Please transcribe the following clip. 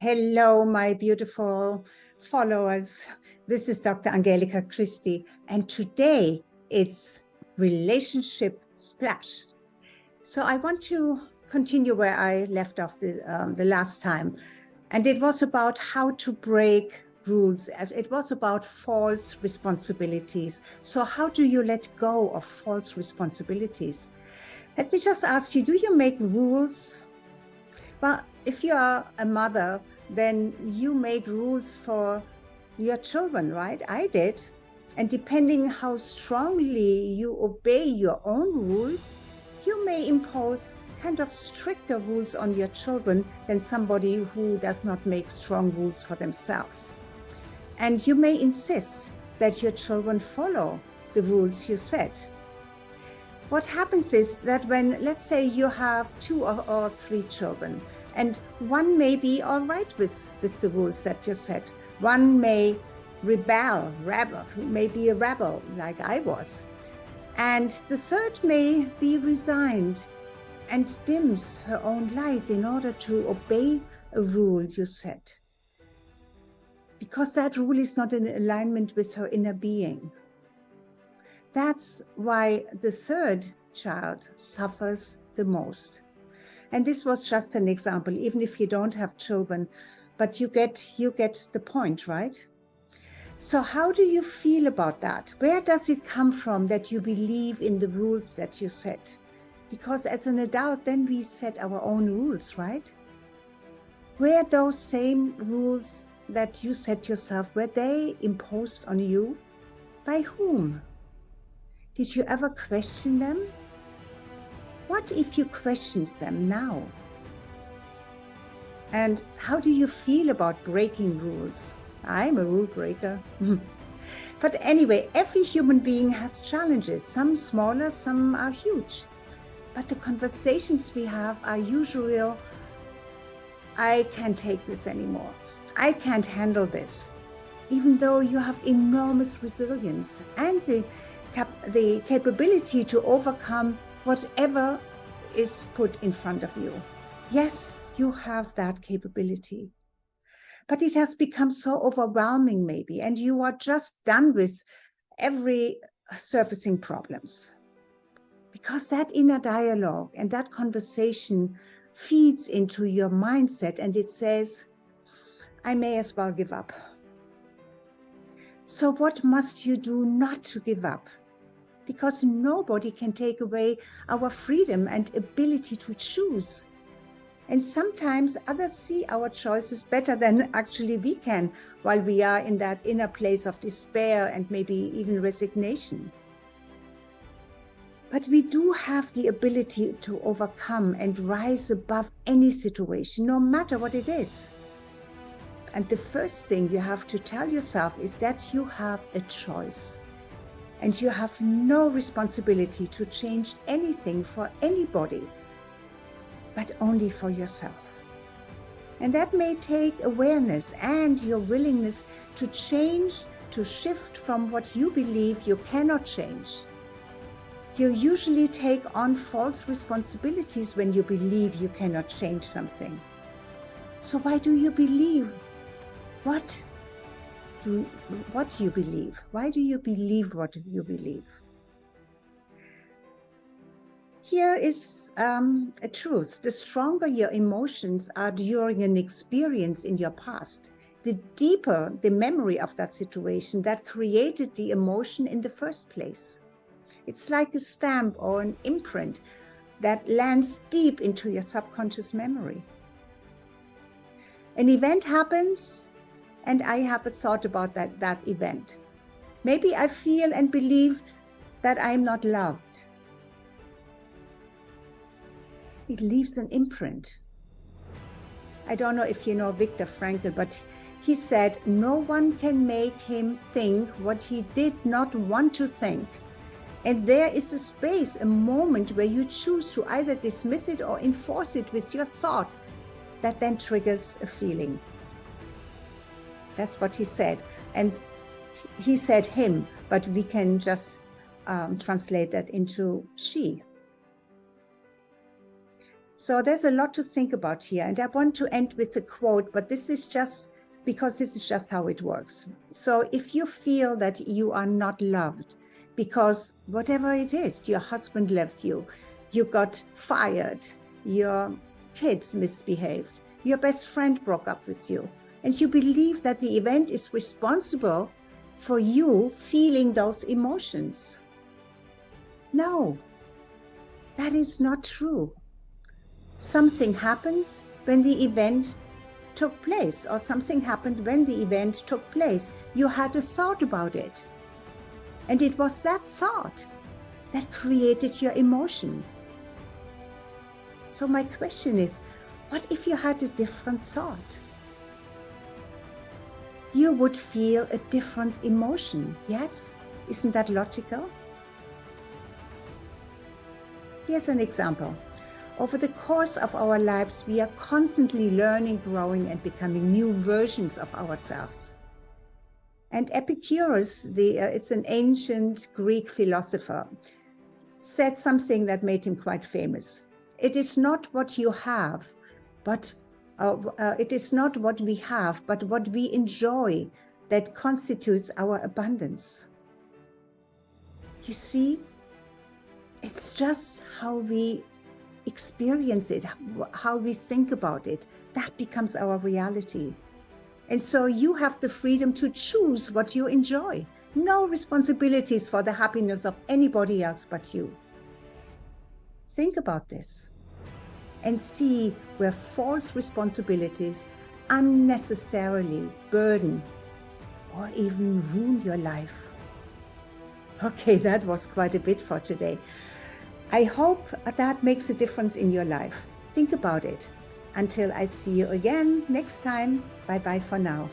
Hello, my beautiful followers. This is Dr. Angelika Christie, and today it's Relationship Splash. So I want to continue where I left off the last time, and it was about how to break rules. It was about false responsibilities. So how do you let go of false responsibilities? Let me just ask you, do you make rules? Well, if you are a mother, then you made rules for your children, right? I did. And depending how strongly you obey your own rules, you may impose kind of stricter rules on your children than somebody who does not make strong rules for themselves. And you may insist that your children follow the rules you set. What happens is that when, let's say, you have 2 or 3 children, and one may be all right with the rules that you set. One may rebel, may be a rebel like I was. And the third may be resigned and dims her own light in order to obey a rule you set, because that rule is not in alignment with her inner being. That's why the third child suffers the most. And this was just an example, even if you don't have children, but you get the point, right? So how do you feel about that? Where does it come from that you believe in the rules that you set? Because as an adult, then we set our own rules, right? Were those same rules that you set yourself, were they imposed on you? By whom? Did you ever question them? What if you question them now? And how do you feel about breaking rules? I'm a rule breaker. But anyway, every human being has challenges, some smaller, some are huge. But the conversations we have are usually, I can't take this anymore. I can't handle this. Even though you have enormous resilience and the capability to overcome whatever is put in front of you. Yes, you have that capability. But it has become so overwhelming maybe, and you are just done with every surfacing problems. Because that inner dialogue and that conversation feeds into your mindset and it says, I may as well give up. So what must you do not to give up? Because nobody can take away our freedom and ability to choose. And sometimes others see our choices better than actually we can, while we are in that inner place of despair and maybe even resignation. But we do have the ability to overcome and rise above any situation, no matter what it is. And the first thing you have to tell yourself is that you have a choice. And you have no responsibility to change anything for anybody, but only for yourself. And that may take awareness and your willingness to change, to shift from what you believe you cannot change. You usually take on false responsibilities when you believe you cannot change something. So why do you believe? What you believe? Why do you believe what you believe? Here is a truth. The stronger your emotions are during an experience in your past, the deeper the memory of that situation that created the emotion in the first place. It's like a stamp or an imprint that lands deep into your subconscious memory. An event happens, and I have a thought about that event. Maybe I feel and believe that I'm not loved. It leaves an imprint. I don't know if you know Viktor Frankl, but he said, no one can make him think what he did not want to think. And there is a space, a moment where you choose to either dismiss it or enforce it with your thought that then triggers a feeling. That's what he said. And he said him, but we can just translate that into she. So there's a lot to think about here. And I want to end with a quote, but this is just because this is just how it works. So if you feel that you are not loved because whatever it is, your husband left you, you got fired, your kids misbehaved, your best friend broke up with you, and you believe that the event is responsible for you feeling those emotions. No, that is not true. Something happens when the event took place, or something happened when the event took place. You had a thought about it. And it was that thought that created your emotion. So my question is, what if you had a different thought? You would feel a different emotion, yes? Isn't that logical? Here's an example. Over the course of our lives, we are constantly learning, growing, and becoming new versions of ourselves. And Epicurus, it's an ancient Greek philosopher, said something that made him quite famous. It is not what you have, but it is not what we have, but what we enjoy that constitutes our abundance. You see, it's just how we experience it, how we think about it, that becomes our reality. And so you have the freedom to choose what you enjoy. No responsibilities for the happiness of anybody else but you. Think about this and see where false responsibilities unnecessarily burden or even ruin your life. Okay, that was quite a bit for today. I hope that makes a difference in your life. Think about it. Until I see you again next time, bye-bye for now.